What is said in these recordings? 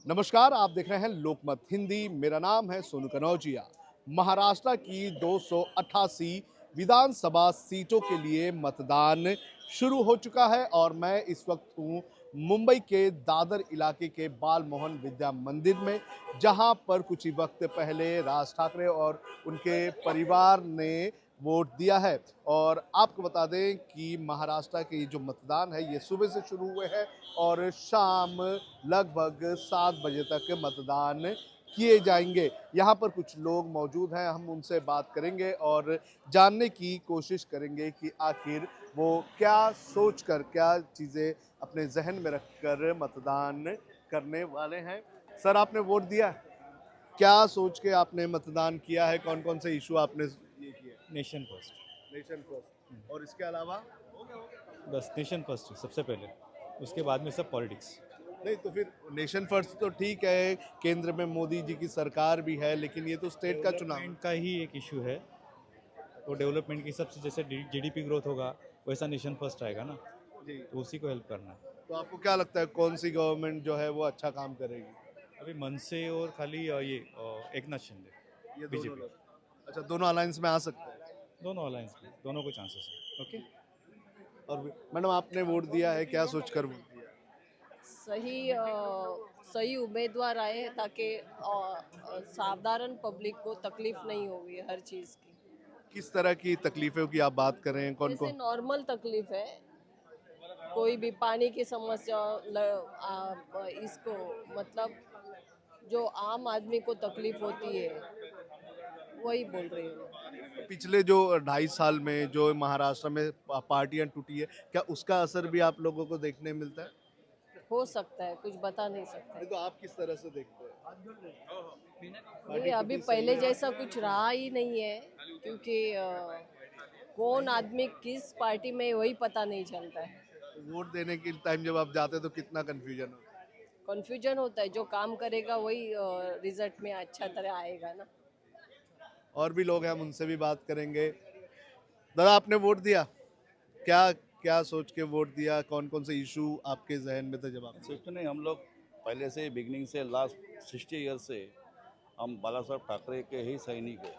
नमस्कार, आप देख रहे हैं लोकमत हिंदी। मेरा नाम है सोनू कनौजिया। महाराष्ट्र की 288 विधानसभा सीटों के लिए मतदान शुरू हो चुका है और मैं इस वक्त हूँ मुंबई के दादर इलाके के बाल मोहन विद्या मंदिर में, जहां पर कुछ ही वक्त पहले राज ठाकरे और उनके परिवार ने वोट दिया है। और आपको बता दें कि महाराष्ट्र के जो मतदान है ये सुबह से शुरू हुए हैं और शाम लगभग 7 बजे तक मतदान किए जाएंगे। यहाँ पर कुछ लोग मौजूद हैं, हम उनसे बात करेंगे और जानने की कोशिश करेंगे कि आखिर वो क्या सोचकर, क्या चीज़ें अपने जहन में रखकर मतदान करने वाले हैं। सर, आपने वोट दिया? क्या सोच के आपने मतदान किया है? कौन कौन से इशू आपने ये किए? Nation first. नेशन फर्स्ट और इसके अलावा? बस नेशन फर्स्ट सबसे पहले, उसके बाद में सब पॉलिटिक्स। नहीं तो फिर नेशन फर्स्ट तो ठीक है, केंद्र में मोदी जी की सरकार भी है, लेकिन ये तो स्टेट का चुनाव है। डेवलपमेंट का ही एक इशू है, तो डेवलपमेंट के हिसाब से जैसे जीडीपी ग्रोथ होगा वैसा नेशन फर्स्ट आएगा ना, जी। तो उसी को हेल्प करना है। तो आपको क्या लगता है कौन सी गवर्नमेंट जो है वो अच्छा काम करेगी? अभी मनसे और खाली ये एक नाथ शिंदे, ये दोनों बीजेपी, लोग? अच्छा, दोनों अलायंस में आ सकते हैं। दोनों अलायंस में, दोनों को चांसेस है। ओके, और मैडम, आपने वोट दिया है, क्या सोचकर वोट दिया? सही उम्मीदवार आए ताकि साधारण पब्लिक को तकलीफ नहीं होगी हर चीज़ की। किस तरह की तकलीफों की आप बात कर रहे हैं? कौन जैसे कौन? नॉर्मल तकलीफ है, कोई भी पानी की समस्या, इसको मतलब जो आम आदमी को तकलीफ होती है वही बोल रही हूँ। पिछले जो 2.5 साल में जो महाराष्ट्र में पार्टियां टूटी है, क्या उसका असर भी आप लोगों को देखने मिलता है? हो सकता है, कुछ बता नहीं सकते। नहीं तो आप किस तरह से देखते हैं? नहीं, अभी पहले जैसा कुछ रहा ही नहीं है, क्योंकि कौन आदमी किस पार्टी में वही पता नहीं चलता है। वोट देने के टाइम जब आप जाते हैं तो कितना कंफ्यूजन होता है? कन्फ्यूजन होता है, जो काम करेगा वही रिजल्ट में अच्छा तरह आएगा ना। और भी लोग हैं, हम उनसे भी बात करेंगे। दादा, आपने वोट दिया? क्या क्या सोच के वोट दिया? कौन कौन से इशू आपके जहन में थे जब आप? सिर्फ नहीं, हम लोग पहले से बिगनिंग से लास्ट 60 ईयर से हम बाला साहब ठाकरे के ही सैनिक हैं,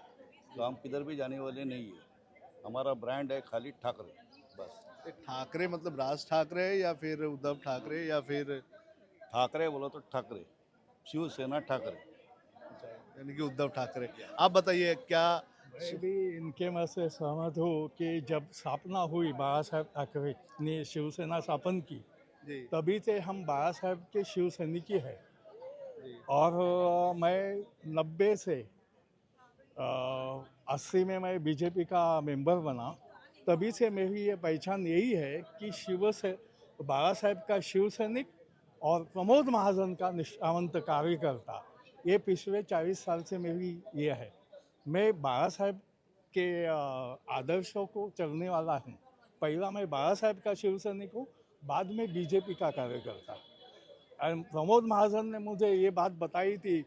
तो हम किधर भी जाने वाले नहीं है। हमारा ब्रांड है खाली ठाकरे, बस। ठाकरे मतलब राज ठाकरे या फिर उद्धव ठाकरे या फिर? ठाकरे बोलो तो ठाकरे, शिवसेना ठाकरे। यानी कि उद्धव ठाकरे। आप बताइए क्या? मैं भी इनके मत से सहमत हूँ कि जब स्थापना हुई बाला साहेब ठाकरे ने शिवसेना स्थापन की, जी तभी से हम बाला साहेब के शिव सैनिकी है। जी। और मैं 90 से 80 में मैं बीजेपी का मेंबर बना, तभी से मेरी ये पहचान यही है कि बाला साहेब का शिव सैनिक और प्रमोद महाजन का निष्ठावंत कार्यकर्ता। ये पिछले 40 साल से मेरी ये है। मैं बाला साहेब के आदर्शों को चलने वाला हूँ। पहला मैं बाला साहेब का शिव सैनिक हूँ, बाद में बीजेपी का कार्यकर्ता। और प्रमोद महाजन ने मुझे ये बात बताई थी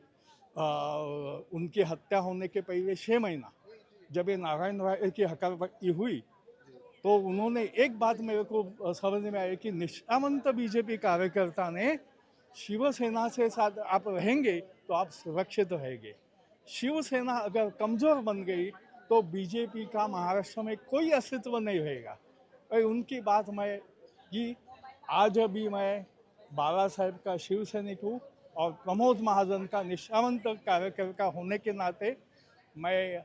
उनकी हत्या होने के पहले 6 महीना, जब ये नारायण राय की हत्या हुई, तो उन्होंने एक बात मेरे को समझ में आई कि निष्ठावंत बीजेपी कार्यकर्ता ने शिवसेना से साथ आप रहेंगे तो आप सुरक्षित रहेंगे। शिवसेना अगर कमज़ोर बन गई तो बीजेपी का महाराष्ट्र में कोई अस्तित्व नहीं रहेगा। और उनकी बात मैं की, आज भी मैं बाला साहेब का शिव सैनिक हूँ और प्रमोद महाजन का निष्ठावंत कार्यकर्ता होने के नाते मैं नहीं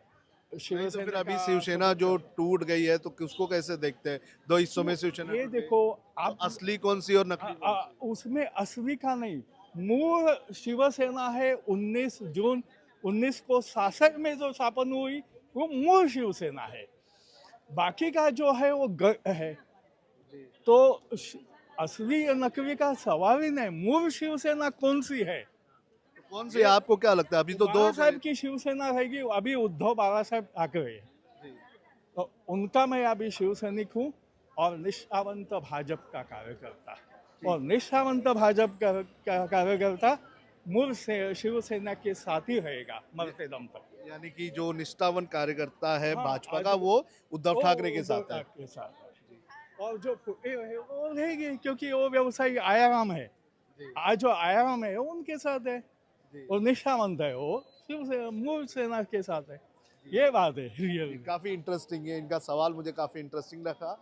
तो शिवसेना फिर अभी का शिवसेना जो टूट गई है तो उसको कैसे देखते हैं? 2 हिस्सों में शिवसेना ये टूट गई। देखो तो आप असली कौन सी और नकली कौन सी? उसमें असली का नहीं, मूल शिवसेना है। 19 जून 1966 में जो स्थापन हुई वो मूल शिवसेना है। बाकी का जो है वो है। तो असली या नकली का सवाल ही नहीं, मूल शिवसेना कौन सी है। तो कौन सी? आपको क्या लगता है? अभी तो दो बाला साहेब की शिवसेना रहेगी, अभी उद्धव बाला साहेब ठाकरे है, जी। तो उनका मैं अभी शिवसैनिक हूँ और निष्ठावंत भाजपा का कार्यकर्ता। और निष्ठावंत भाजपा का कार्यकर्ता मूल से शिवसेना के साथ ही रहेगा मरते दम तक। यानी कि जो निष्ठावान कार्यकर्ता है हाँ, भाजपा आज का, वो उद्धव वो ठाकरे के उद्धव साथ है। ठाकरे के साथ है। और जो फुटे है वो रहेगी, क्योंकि वो व्यवसायी आयाराम है। आज जो आयाम है वो उनके साथ है जी। और निष्ठावंत है वो मूल सेना के साथ है। ये बात है रियल। काफ़ी इंटरेस्टिंग है, इनका सवाल मुझे काफ़ी इंटरेस्टिंग लगा।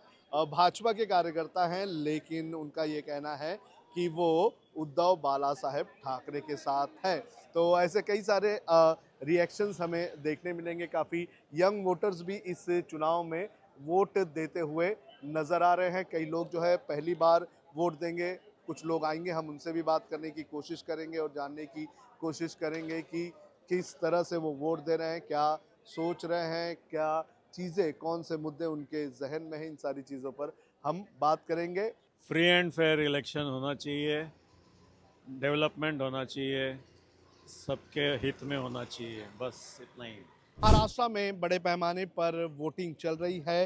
भाजपा के कार्यकर्ता हैं, लेकिन उनका ये कहना है कि वो उद्धव बाला साहेब ठाकरे के साथ हैं। तो ऐसे कई सारे रिएक्शंस हमें देखने मिलेंगे। काफ़ी यंग वोटर्स भी इस चुनाव में वोट देते हुए नज़र आ रहे हैं। कई लोग जो है पहली बार वोट देंगे, कुछ लोग आएंगे, हम उनसे भी बात करने की कोशिश करेंगे और जानने की कोशिश करेंगे कि किस तरह से वो वोट दे रहे हैं, क्या सोच रहे हैं, क्या चीज़ें, कौन से मुद्दे उनके जहन में हैं। इन सारी चीज़ों पर हम बात करेंगे। फ्री एंड फेयर इलेक्शन होना चाहिए, डेवलपमेंट होना चाहिए, सबके हित में होना चाहिए, बस इतना ही। महाराष्ट्र में बड़े पैमाने पर वोटिंग चल रही है।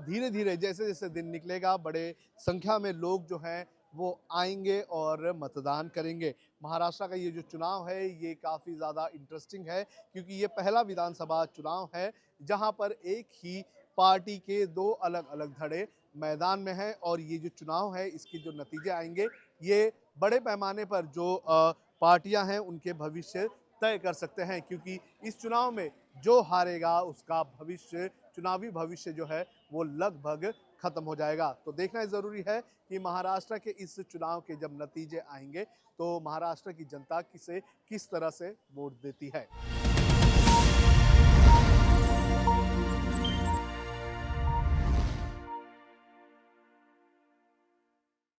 धीरे धीरे जैसे जैसे दिन निकलेगा बड़े संख्या में लोग जो हैं वो आएंगे और मतदान करेंगे। महाराष्ट्र का ये जो चुनाव है ये काफ़ी ज़्यादा इंटरेस्टिंग है, क्योंकि ये पहला विधानसभा चुनाव है जहां पर एक ही पार्टी के दो अलग अलग धड़े मैदान में हैं। और ये जो चुनाव है इसके जो नतीजे आएंगे ये बड़े पैमाने पर जो पार्टियां हैं उनके भविष्य तय कर सकते हैं, क्योंकि इस चुनाव में जो हारेगा उसका भविष्य, चुनावी भविष्य जो है वो लगभग खत्म हो जाएगा। तो देखना ज़रूरी है कि महाराष्ट्र के इस चुनाव के जब नतीजे आएंगे तो महाराष्ट्र की जनता किसे किस तरह से वोट देती है।